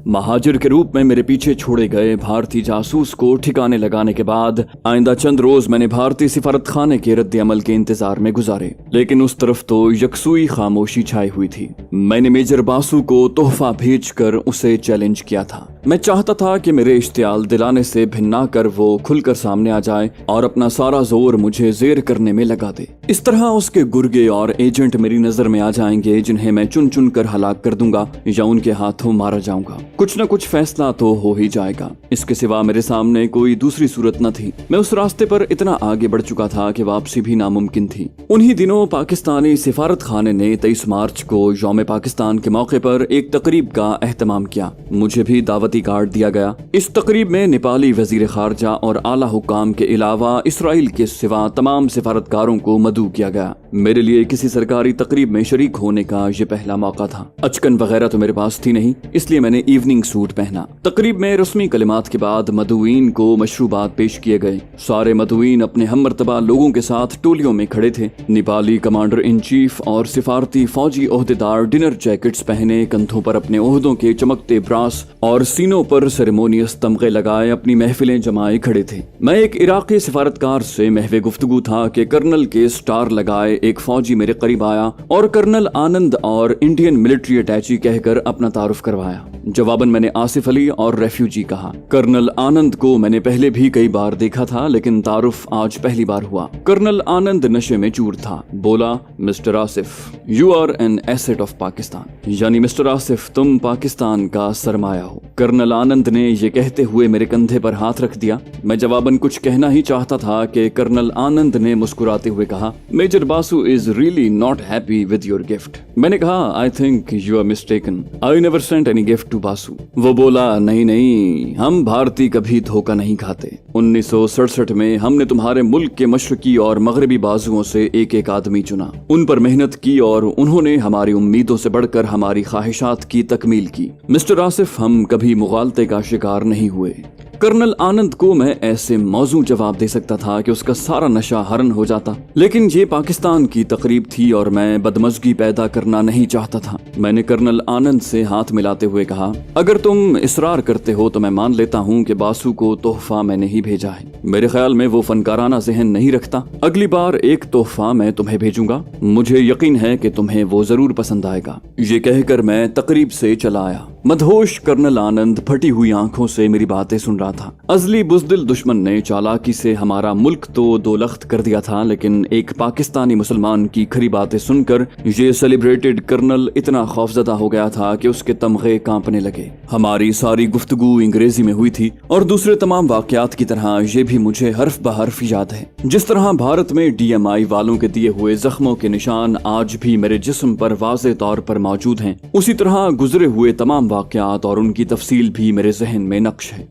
Muhajir के रूप में मेरे पीछे छोड़े गए भारतीय जासूस को ठिकाने लगाने के बाद आइंदा चंद रोज मैंने भारतीय सिफारत खाने के रद्द अमल के इंतजार में गुजारे, लेकिन उस तरफ तो यकसुई खामोशी छाई हुई थी। मैंने मेजर बासु को तोहफा भेजकर उसे चैलेंज किया था। मैं चाहता था कि मेरे इश्तियाल दिलाने से भिन्ना कर वो खुलकर सामने आ जाए और अपना सारा जोर मुझे जेर करने में लगा दे। इस तरह उसके गुर्गे और एजेंट मेरी नजर में आ जाएंगे, जिन्हें मैं चुन चुन कर हलाक कर दूंगा या उनके हाथों मारा जाऊंगा। कुछ न कुछ फैसला तो हो ही जाएगा। इसके सिवा मेरे सामने कोई दूसरी सूरत न थी। मैं उस रास्ते पर इतना आगे बढ़ चुका था कि वापसी भी नामुमकिन थी। उन्हीं दिनों पाकिस्तानी सिफारत खाने ने 23 मार्च को यौम पाकिस्तान के मौके पर एक तकरीब का एहतमाम किया। मुझे भी दावती कार्ड दिया गया। इस तकरीब में नेपाली वजीर खारजा और आला हुक्काम के अलावा इसराइल के सिवा तमाम सिफारतकारों को मदऊ किया गया। मेरे लिए किसी सरकारी तकरीब में शरीक होने का ये पहला मौका था। अचकन वगैरह तो मेरे पास थी नहीं, इसलिए मैंने इवनिंग सूट पहना। तकरीब में रस्मी कलिमात के बाद मदऊइन को मशरूबात पेश किए गए। सारे मदऊइन अपने हममर्तबा लोगों के साथ टोलियों में खड़े थे। नेपाली कमांडर इन चीफ और सिफारती फौजी ओहदेदार डिनर जैकेट्स पहने, कंधों पर अपने ओहदों के चमकते ब्रास और सीनों पर सेरेमोनियस तमगे लगाए अपनी महफिलें जमाए खड़े थे। मैं एक इराकी सिफारतकार से महवे गुफ्तगू था कि कर्नल के स्टार लगाए एक फौजी मेरे करीब आया और कर्नल आनंद और इंडियन मिलिट्री अटैची कहकर अपना तारुफ करवाया। जवाबन मैंने आसिफ अली और रेफ्यूजी कहा। कर्नल आनंद को मैंने पहले भी कई बार देखा था, लेकिन तारुफ आज पहली बार हुआ। कर्नल आनंद नशे में चूर था। बोला, mister Asif, you are an asset of Pakistan, यानी मिस्टर आसिफ तुम पाकिस्तान का सरमाया हो। कर्नल आनंद ने ये कहते हुए मेरे कंधे पर हाथ रख दिया। मैं जवाबन कुछ कहना ही चाहता था कि कर्नल आनंद ने मुस्कुराते हुए कहा, major Basu is really not happy with your gift. मैंने कहा, I think you are mistaken, I never sent any gift to Basu. वो बोला, नहीं, हम भारतीय कभी धोखा नहीं खाते। 1967 में हमने तुम्हारे मुल्क के मशरकी और मगरबी बाजुओं से एक एक आदमी चुना, उन पर मेहनत की और उन्होंने हमारी उम्मीदों से बढ़कर हमारी ख्वाहिशात की तकमील की। मिस्टर आसिफ, हम कभी मुगालते का शिकार नहीं हुए। कर्नल आनंद को मैं ऐसे मौजू जवाब दे सकता था कि उसका सारा नशा हरन हो जाता, लेकिन ये पाकिस्तान की तकरीब थी और मैं बदमज़गी पैदा करना नहीं चाहता था। मैंने कर्नल आनंद से हाथ मिलाते हुए कहा, अगर तुम इसरार करते हो तो मैं मान लेता हूँ कि बासु को तोहफा मैंने ही भेजा है। मेरे ख्याल में वो फनकाराना ज़हन नहीं रखता। अगली बार एक तोहफा मैं तुम्हें भेजूंगा, मुझे यकीन है कि तुम्हें वो जरूर पसंद आएगा। ये कहकर मैं तकरीब से चला आया। मदहोश कर्नल आनंद फटी हुई आंखों से मेरी बातें सुन रहा था। अजली बुज़दिल दुश्मन ने चालाकी से हमारा मुल्क तो दोलख्त कर दिया था, लेकिन एक पाकिस्तानी मुसलमान की खरी बातें सुनकर ये सेलिब्रेटेड कर्नल इतना खौफजदा हो गया था कि उसके तमगे कांपने लगे। हमारी सारी गुफ्तगू अंग्रेजी में हुई थी और दूसरे तमाम वाकयात की तरह ये भी मुझे हर्फ बहर्फ याद है। जिस तरह भारत में DMI वालों के दिए हुए जख्मों के निशान आज भी मेरे जिस्म पर वाज़े तौर पर मौजूद हैं, उसी तरह गुजरे हुए तमाम वाकयात और उनकी तफसील भी मेरे जहन में नक्श है।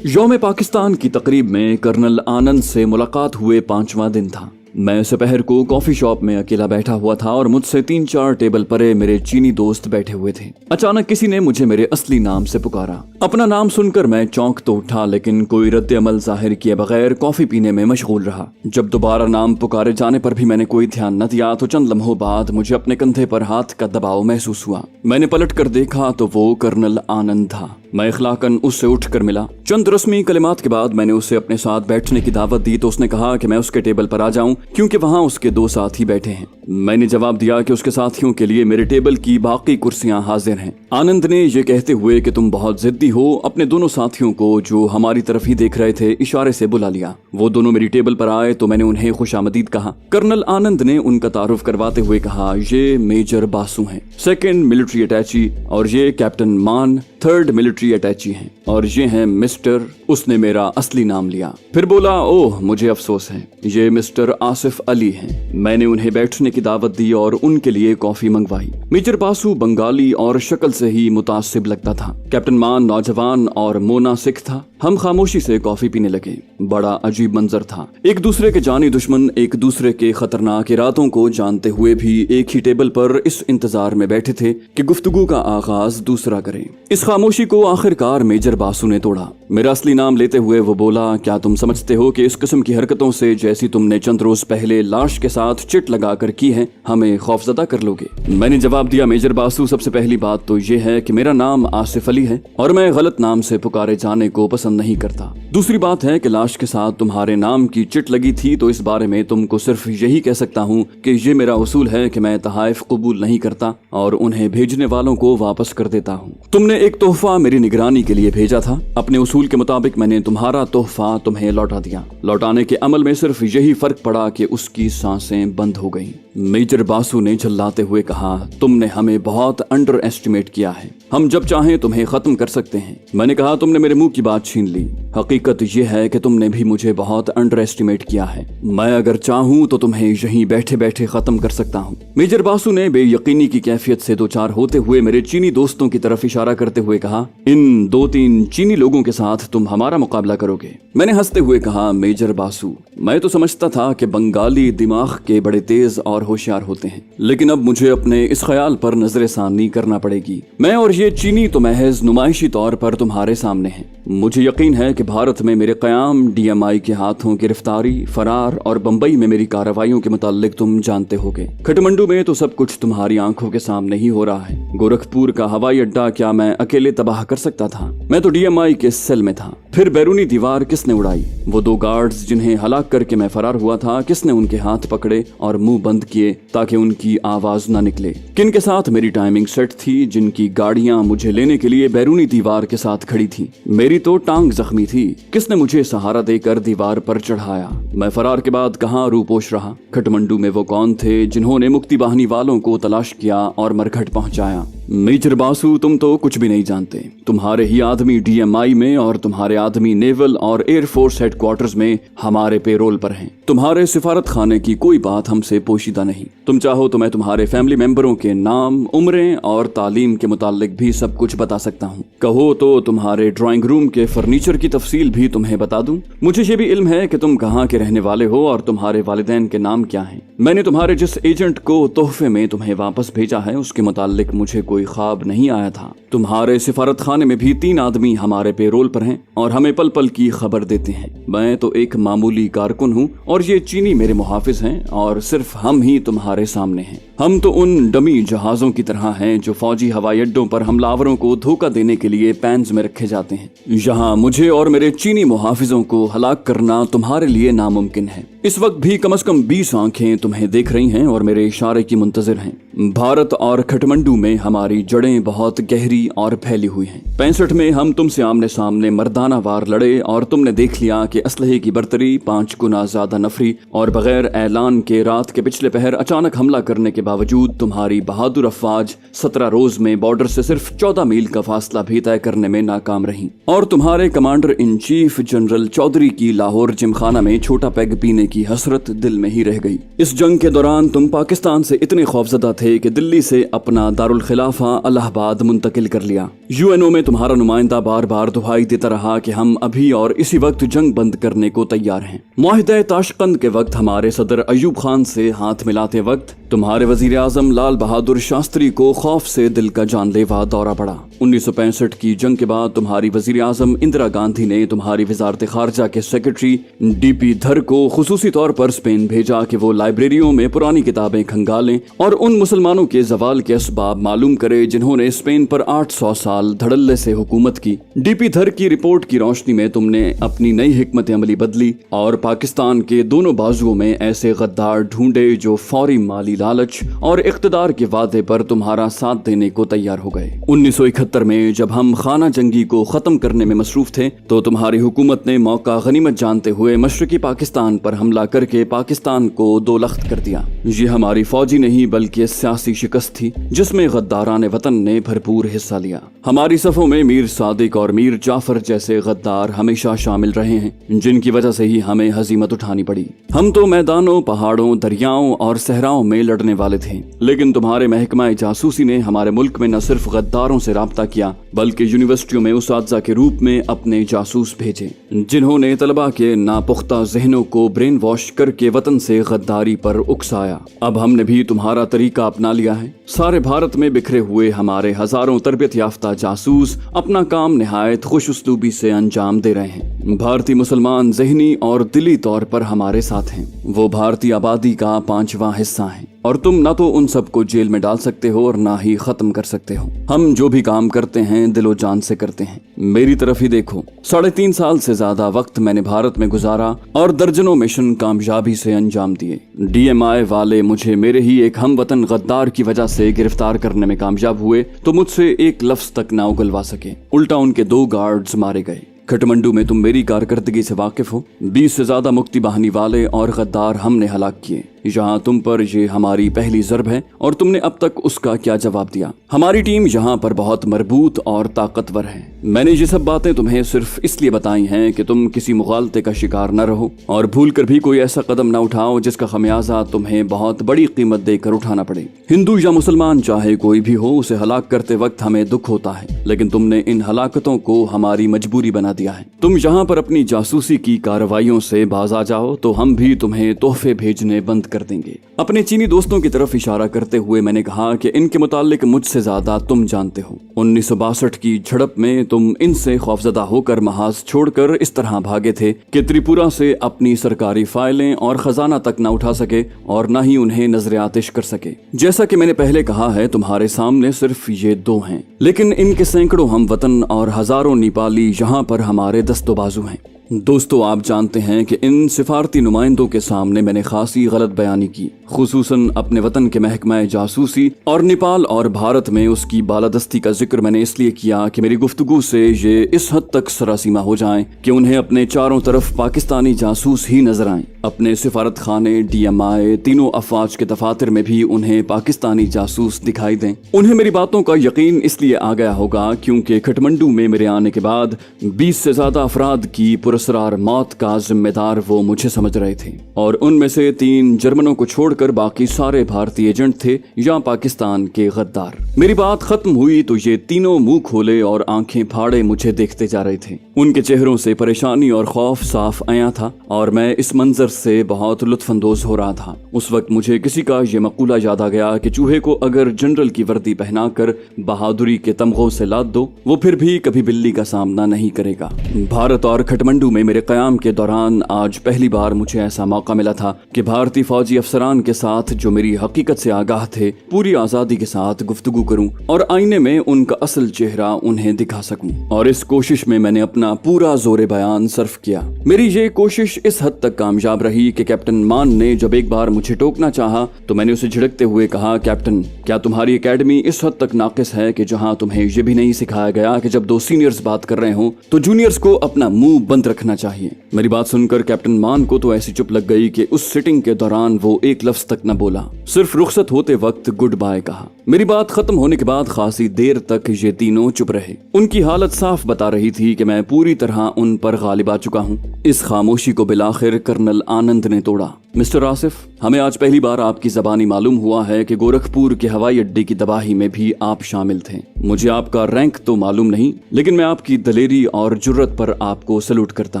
यौम पाकिस्तान की तकरीब में कर्नल आनंद से मुलाकात हुए 5वां दिन था। मैं दोपहर को कॉफी शॉप में अकेला बैठा हुआ था और मुझसे 3-4 टेबल परे मेरे चीनी दोस्त बैठे हुए थे। अचानक किसी ने मुझे मेरे असली नाम से पुकारा। अपना नाम सुनकर मैं चौंक तो उठा, लेकिन कोई रद्द अमल जाहिर किए बगैर कॉफी पीने में मशगूल रहा। जब दोबारा नाम पुकारे जाने पर भी मैंने कोई ध्यान न दिया तो चंद लम्हों बाद मुझे अपने कंधे पर हाथ का दबाव महसूस हुआ। मैंने पलट कर देखा तो वो कर्नल आनंद था। मैं इखलाकन उससे उठकर मिला। चंद रस्मी कलिमात के बाद मैंने उसे अपने साथ बैठने की दावत दी तो उसने कहा कि मैं उसके टेबल पर आ जाऊं क्योंकि वहां उसके 2 साथी बैठे हैं। मैंने जवाब दिया कि उसके साथियों के लिए मेरे टेबल की बाकी कुर्सियां हाजिर हैं। आनंद ने ये कहते हुए कि तुम बहुत जिद्दी हो, अपने दोनों साथियों को जो हमारी तरफ ही देख रहे थे इशारे से बुला लिया। वो दोनों मेरी टेबल पर आए तो मैंने उन्हें खुशामदीद कहा। कर्नल आनंद ने उनका तारुफ करवाते हुए कहा, ये मेजर बासु हैं, 2nd मिलिट्री अटैची, और ये कैप्टन मान 3rd मिलिट्री अटैची हैं, और ये हैं मिस्टर, उसने मेरा असली नाम लिया। फिर बोला, ओह मुझे अफसोस है, ये मिस्टर आसिफ अली हैं। मैंने उन्हें बैठने की दावत दी और उनके लिए कॉफी मंगवाई। मेजर बासु बंगाली और शक्ल से ही मुतासिब लगता था। कैप्टन मान नौजवान और मोना सिख था। हम खामोशी से कॉफी पीने लगे। बड़ा अजीब मंजर था। एक दूसरे के जानी दुश्मन एक दूसरे के खतरनाक इरादों को जानते हुए भी एक ही टेबल पर इस इंतजार में बैठे थे कि गुफ्तगू का आगाज दूसरा करें। इस खामोशी को आखिरकार मेजर बासु ने तोड़ा। मेरा असली नाम लेते हुए वो बोला, क्या तुम समझते हो कि इस किस्म की हरकतों से जैसी तुमने चंद रोज पहले लाश के साथ चिट लगाकर की है, हमें खौफजदा कर लोगे? मैंने जवाब दिया, मेजर बासु, सबसे पहली बात तो ये है कि मेरा नाम आसिफ अली है और मैं गलत नाम से पुकारे जाने को पसंद नहीं करता। दूसरी बात है कि लाश के साथ तुम्हारे नाम की चिट लगी थी तो इस बारे में तुमको सिर्फ यही कह सकता हूँ कि ये मेरा उसूल है कि मैं तहाइफ कबूल नहीं करता और उन्हें भेजने वालों को वापस कर देता हूँ। तुमने एक तोहफा मेरी निगरानी के लिए भेजा था। अपने उसूल के मुताबिक मैंने तुम्हारा तोहफा तुम्हें लौटा दिया। लौटाने के अमल में सिर्फ यही फर्क पड़ा कि उसकी सांसें बंद हो गईं। मेजर बासु ने झल्लाते हुए कहा, तुमने हमें बहुत अंडर एस्टिमेट किया है। हम जब चाहें तुम्हें खत्म कर सकते हैं। मैंने कहा, तुमने मेरे मुंह की बात छीन ली। हकीकत यह है कि तुमने भी मुझे बहुत अंडर एस्टिमेट किया है। मैं अगर चाहूं तो तुम्हें यहीं बैठे बैठे खत्म कर सकता हूं। मेजर बासु ने बेयकीनी की कैफियत से दो चार होते हुए मेरे चीनी दोस्तों की तरफ इशारा करते हुए कहा, इन 2-3 चीनी लोगों के साथ तुम हमारा मुकाबला करोगे? मैंने हंसते हुए कहा, मेजर बासु, मैं तो समझता था कि बंगाली दिमाग के बड़े तेज और होशियार होते हैं, लेकिन अब मुझे अपने इस ख्याल पर नजरसानी करना पड़ेगी। मैं और ये चीनी तो महज नुमाइशी तौर पर तुम्हारे सामने हैं। मुझे यकीन है कि भारत में मेरे कयाम, DMI के हाथों गिरफ्तारी, फरार और बंबई में मेरी कार्रवाइयों के मुताल्लिक तुम जानते होगे। खटमंडू में तो सब कुछ तुम्हारी आंखों के सामने ही हो रहा है। गोरखपुर का हवाई अड्डा क्या मैं अकेले तबाह कर सकता था? मैं तो DMI के सेल में था। फिर बैरूनी दीवार किसने उड़ाई? वो 2 गार्ड्स जिन्हें हलाक करके मैं फरार हुआ था, किसने उनके हाथ पकड़े और मुंह बंद किए ताकि उनकी आवाज न निकले? किन के साथ मेरी टाइमिंग सेट थी? जिनकी गाड़ियां मुझे लेने के लिए बैरूनी दीवार के साथ खड़ी थी। मेरी तो टांग जख्मी थी। किसने मुझे सहारा देकर दीवार पर चढ़ाया? मैं फरार के बाद कहां रूपोश रहा? खटमंडू में वो कौन थे जिन्होंने मुक्ति वाहिनी वालों को तलाश किया और मरघट पहुंचाया? मेजर बासु, तुम तो कुछ भी नहीं जानते। तुम्हारे ही आदमी DMI में और तुम्हारे आदमी नेवल और एयरफोर्स हेडक्वार्टर्स में हमारे पेरोल पर हैं। तुम्हारे सिफारत खाने की कोई बात हमसे पोशीदा नहीं। तुम चाहो तो मैं तुम्हारे फैमिली मेंबरों के नाम, उम्रें और तालीम के मुतालिक भी सब कुछ बता सकता हूँ। कहो तो तुम्हारे ड्राइंग रूम के फर्नीचर की तफसील भी तुम्हें बता दूं। मुझे ये भी इल्म है कि तुम कहाँ के रहने वाले हो और तुम्हारे वालिदैन के नाम क्या हैं। मैंने तुम्हारे जिस एजेंट को तोहफे में तुम्हें वापस भेजा है उसके मुतालिक मुझे कोई ख्वाब नहीं आया था। तुम्हारे सिफारत खाने में भी 3 आदमी हमारे पेरोल पर हैं और हमें पल पल की खबर देते हैं। मैं तो एक मामूली कारकुन हूँ और ये चीनी मेरे मुहाफिज हैं और सिर्फ हम ही तुम्हारे सामने हैं। हम तो उन डमी जहाजों की तरह हैं जो फौजी हवाई अड्डों पर हमलावरों को धोखा देने के लिए पैंस में रखे जाते हैं। यहाँ मुझे और मेरे चीनी मुहाफिजों को हलाक करना तुम्हारे लिए नामुमकिन है। इस वक्त भी कम से कम 20 आंखें तुम्हें देख रही हैं और मेरे इशारे की मुंतजिर हैं। भारत और खटमंडू में हमारी जड़ें बहुत गहरी और फैली हुई हैं। 65 में हम तुमसे आमने सामने मर्दाना वार लड़े और तुमने देख लिया कि असलहे की बर्तरी, 5 गुना ज्यादा नफरी और बगैर ऐलान के रात के पिछले पहर अचानक हमला करने के बावजूद तुम्हारी बहादुर अफवाज 17 रोज में बॉर्डर से सिर्फ 14 मील का फासला भी तय करने में नाकाम रही और तुम्हारे commander in chief general Chaudhary की लाहौर जिमखाना में छोटा पैग पीने की हसरत दिल में ही रह गई। इस जंग के दौरान तुम पाकिस्तान से इतने खौफजदा थे कि दिल्ली से अपना दारुल खिलाफा इलाहाबाद मुंतकिल कर लिया। UNO में तुम्हारा नुमाइंदा बार बार दुहाई देता रहा कि हम अभी और इसी वक्त जंग बंद करने को तैयार हैं। मुआहिदा ताशकंद के वक्त हमारे सदर अयूब खान से हाथ मिलाते वक्त तुम्हारे वजीर आजम लाल बहादुर शास्त्री को खौफ से दिल का जानलेवा दौरा पड़ा। 1965 की जंग के बाद तुम्हारी वजीर आजम इंदिरा गांधी ने तुम्हारी वजारत खारजा के सेक्रेटरी DP धर को खुसूसी तौर पर स्पेन भेजा कि वो लाइब्रेरियों में पुरानी किताबें खंगालें और उन मुसलमानों के जवाल के असबाब मालूम करे जिन्होंने स्पेन पर 800 साल धड़ल्ले से हुकूमत की। DP धर की रिपोर्ट की रोशनी में तुमने अपनी नई हिकमत अमली बदली और पाकिस्तान के दोनों बाजुओं में ऐसे गद्दार ढूंढे जो फौरी माली लालच और इख्तिदार के वादे पर तुम्हारा साथ देने को तैयार हो गए। 1971 में जब हम खाना जंगी को खत्म करने में मसरूफ थे तो तुम्हारी हुकूमत ने मौका गनीमत जानते हुए मशरकी पाकिस्तान पर हमला करके पाकिस्तान को 2 लख्त कर दिया। ये हमारी फौजी नहीं बल्कि सियासी शिकस्त थी जिसमें गद्दारान वतन ने भरपूर हिस्सा लिया। हमारी सफों में मीर सादिक और मीर जाफर जैसे गद्दार हमेशा शामिल रहे हैं, जिनकी वजह से ही हमें हजीमत उठानी पड़ी। हम तो मैदानों, पहाड़ों, दरियाओं और सहराओं में लड़ने वाले थे, लेकिन तुम्हारे महकमा जासूसी ने हमारे मुल्क में न सिर्फ गद्दारों से राब्ता किया बल्कि यूनिवर्सिटियों में उस्तादजा के रूप में अपने जासूस भेजे, जिन्होंने तलबा के नापुख्ता जहनों को ब्रेन वॉश करके वतन से गद्दारी पर उकसाया। अब हमने भी तुम्हारा तरीका अपना लिया है। सारे भारत में बिखरे हुए हमारे हजारों तरबियत याफ्ता जासूस अपना काम निहायत खुश उसलूबी से अंजाम दे रहे हैं। भारतीय मुसलमान ज़हनी और दिली तौर पर हमारे साथ हैं। वो भारतीय आबादी का 5वां हिस्सा हैं और तुम ना तो उन सबको जेल में डाल सकते हो और ना ही खत्म कर सकते हो। हम जो भी काम करते हैं दिलो जान से करते हैं। मेरी तरफ ही देखो, 3.5 साल से ज्यादा वक्त मैंने भारत में गुजारा और दर्जनों मिशन कामयाबी से अंजाम दिए। DMI वाले मुझे मेरे ही एक हमवतन गद्दार की वजह से गिरफ्तार करने में कामयाब हुए तो मुझसे एक लफ्ज तक ना उगलवा सके, उल्टा उनके 2 गार्ड्स मारे गए। खटमंडू में तुम मेरी कारकर्दगी से वाकिफ हो। 20 से ज्यादा मुक्ति बाहिनी वाले और गद्दार हमने हलाक किए। यहाँ तुम पर ये हमारी पहली ज़रब है और तुमने अब तक उसका क्या जवाब दिया। हमारी टीम यहाँ पर बहुत मजबूत और ताकतवर है। मैंने ये सब बातें तुम्हें सिर्फ इसलिए बताई हैं कि तुम किसी मुगालते का शिकार न रहो और भूल कर भी कोई ऐसा कदम न उठाओ जिसका खमियाजा तुम्हें बहुत बड़ी कीमत देकर उठाना पड़े। हिंदू या मुसलमान चाहे कोई भी हो, उसे हलाक करते वक्त हमें दुख होता है, लेकिन तुमने इन हलाकतों को हमारी मजबूरी बना दिया है। तुम यहाँ पर अपनी जासूसी की कार्रवाइयों से बाज आ जाओ तो हम भी तुम्हें तोहफे भेजने बंद कर देंगे। अपने चीनी दोस्तों की तरफ इशारा करते हुए मैंने कहा कि इनके मुतालिक मुझसे ज्यादा तुम जानते हो। 1962 की झड़प में तुम इनसे खौफजदा होकर महाज छोड़कर इस तरह भागे थे कि त्रिपुरा से अपनी सरकारी फाइलें और खजाना तक न उठा सके और न ही उन्हें नजर आतिश कर सके। जैसा कि मैंने पहले कहा है, तुम्हारे सामने सिर्फ ये 2 हैं, लेकिन इनके सैकड़ों हम वतन और हजारों नेपाली यहाँ पर हमारे दस्तोबाजू हैं। दोस्तों, आप जानते हैं कि इन सिफारती नुमाइंदों के सामने मैंने खासी गलत बयानी की, खुसूसन अपने वतन के महकमा जासूसी और नेपाल और भारत में उसकी बालादस्ती का जिक्र मैंने इसलिए किया कि मेरी गुफ्तगू से ये इस हद तक सरासीमा हो जाएं कि उन्हें अपने चारों तरफ पाकिस्तानी जासूस ही नजर आएं। अपने सिफारत खाने, DMI, तीनों अफवाज के दफातर में भी उन्हें पाकिस्तानी जासूस दिखाई दें। उन्हें मेरी बातों का यकीन इसलिए आ गया होगा क्योंकि खटमंडू में मेरे आने के बाद 20 से ज्यादा अफराद की पुरस्रार मौत का जिम्मेदार वो मुझे समझ रहे थे और उनमें से 3 जर्मनों को छोड़कर बाकी सारे भारतीय एजेंट थे या पाकिस्तान के गद्दार। मेरी बात खत्म हुई तो ये तीनों मुंह खोले और आंखें फाड़े मुझे देखते जा रहे थे। उनके चेहरों से परेशानी और खौफ साफ आया था और मैं इस मंजर से बहुत लुत्फानंदोज हो रहा था। उस वक्त मुझे किसी का ये मकूला याद आ गया कि चूहे को अगर जनरल की वर्दी पहनाकर बहादुरी के तमगों से लाद दो, वो फिर भी कभी बिल्ली का सामना नहीं करेगा। भारत और खटमंडू में मेरे कयाम के दौरान आज पहली बार मुझे ऐसा मौका मिला था कि भारतीय फौजी अफसरान के साथ जो मेरी हकीकत से आगाह थे पूरी आजादी के साथ गुफ्तगू करूं और आईने में उनका असल चेहरा उन्हें दिखा सकूं। और इस कोशिश में मैंने अपना पूरा जोरे बयान सर्फ किया। मेरी ये कोशिश इस हद तक कामयाब रही कि कैप्टन मान ने जब एक बार मुझे टोकना चाहा तो मैंने उसे झिड़कते हुए कहा, कैप्टन, क्या तुम्हारी एकेडमी इस हद तक नाकिस है कि जहां तुम्हें ये भी नहीं सिखाया गया कि जब 2 सीनियर्स बात कर रहे हो तो जूनियर्स को अपना मुंह बंद रखना चाहिए। मेरी बात सुनकर कैप्टन मान को तो ऐसी चुप लग गई कि उस सिटिंग के दौरान वो एक लफ्ज तक न बोला, सिर्फ रुखसत होते वक्त गुड बाय कहा। मेरी बात खत्म होने के बाद खासी देर तक ये तीनों चुप रहे। उनकी हालत साफ बता रही थी कि मैं पूरी तरह उन पर गालिब आ चुका हूँ। इस खामोशी को बिलाखिर कर्नल आनंद ने तोड़ा। मिस्टर आसिफ, हमें आज पहली बार आपकी जबानी मालूम हुआ है कि गोरखपुर के हवाई अड्डे की तबाही में भी आप शामिल थे। मुझे आपका रैंक तो मालूम नहीं, लेकिन मैं आपकी दलेरी और जुर्रत पर आपको सलूट करता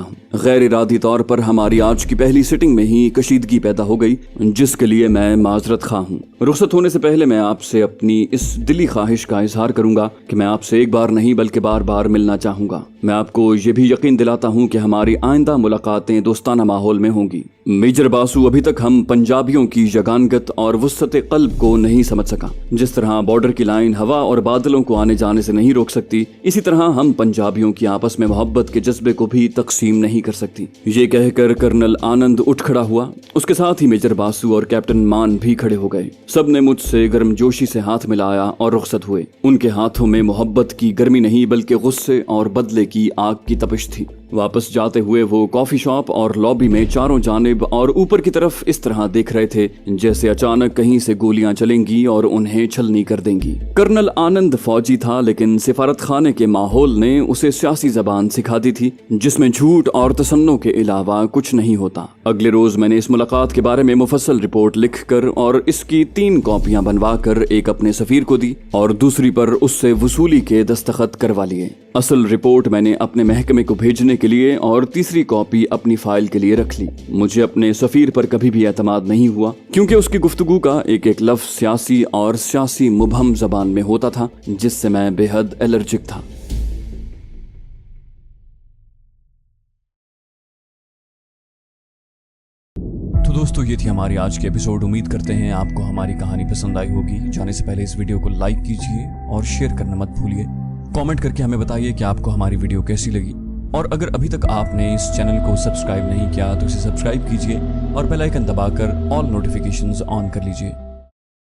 हूँ। गैर इरादी तौर पर हमारी आज की पहली सिटिंग में ही कशीदगी पैदा हो गई, जिसके लिए मैं माजरत खा हूँ। रुखसत होने से पहले मैं आपसे अपनी इस दिली ख्वाहिश का इजहार करूंगा कि मैं आपसे एक बार नहीं बल्कि बार बार मिलना चाहूंगा। मैं आपको ये भी यकीन दिलाता हूँ कि हमारी आइंदा मुलाकातें दोस्ताना माहौल में होंगी। मेजर बासु, अभी तक हम पंजाबियों की जगानगत और वुस्सते कल्ब को नहीं समझ सका। जिस तरह बॉर्डर की लाइन हवा और बादलों को आने जाने से नहीं रोक सकती, इसी तरह हम पंजाबियों की आपस में मोहब्बत के जज्बे को भी तकसीम नहीं कर सकती। ये कहकर कर्नल आनंद उठ खड़ा हुआ। उसके साथ ही मेजर बासु और कैप्टन मान भी खड़े हो गए। सबने मुझसे गर्मजोशी से हाथ मिलाया और रुखसत हुए। उनके हाथों में मोहब्बत की गर्मी नहीं बल्कि गुस्से और बदले की आग की तपिश थी। वापस जाते हुए वो कॉफी शॉप और लॉबी में चारों जानिब और ऊपर की तरफ इस तरह देख रहे थे जैसे अचानक कहीं से गोलियां चलेंगी और उन्हें छलनी कर देंगी। कर्नल आनंद फौजी था, लेकिन सिफारत खाने के माहौल ने उसे सियासी जबान सिखा दी थी जिसमें झूठ और तसन्नो के अलावा कुछ नहीं होता। अगले रोज मैंने इस मुलाकात के बारे में मुफस्सल रिपोर्ट लिखकर और इसकी 3 कॉपियां बनवा कर एक अपने सफीर को दी और दूसरी पर उससे वसूली के दस्तखत करवा लिए। असल रिपोर्ट मैंने अपने महकमे को भेजने के लिए और तीसरी कॉपी अपनी फाइल के लिए रख ली। मुझे अपने सफीर पर कभी भी एतमाद नहीं हुआ क्योंकि उसकी गुफ्तगू का एक एक लफ्ज सियासी और सियासी मुबहम जबान में होता था जिससे मैं बेहद एलर्जिक था। तो दोस्तों, ये थी हमारी आज की एपिसोड। उम्मीद करते हैं आपको हमारी कहानी पसंद आई होगी। जाने से पहले इस वीडियो को लाइक कीजिए और शेयर करना मत भूलिए। कमेंट करके हमें बताइए कि आपको हमारी वीडियो कैसी लगी, और अगर अभी तक आपने इस चैनल को सब्सक्राइब नहीं किया तो इसे सब्सक्राइब कीजिए और बेल आइकन दबाकर ऑल नोटिफिकेशंस ऑन कर लीजिए।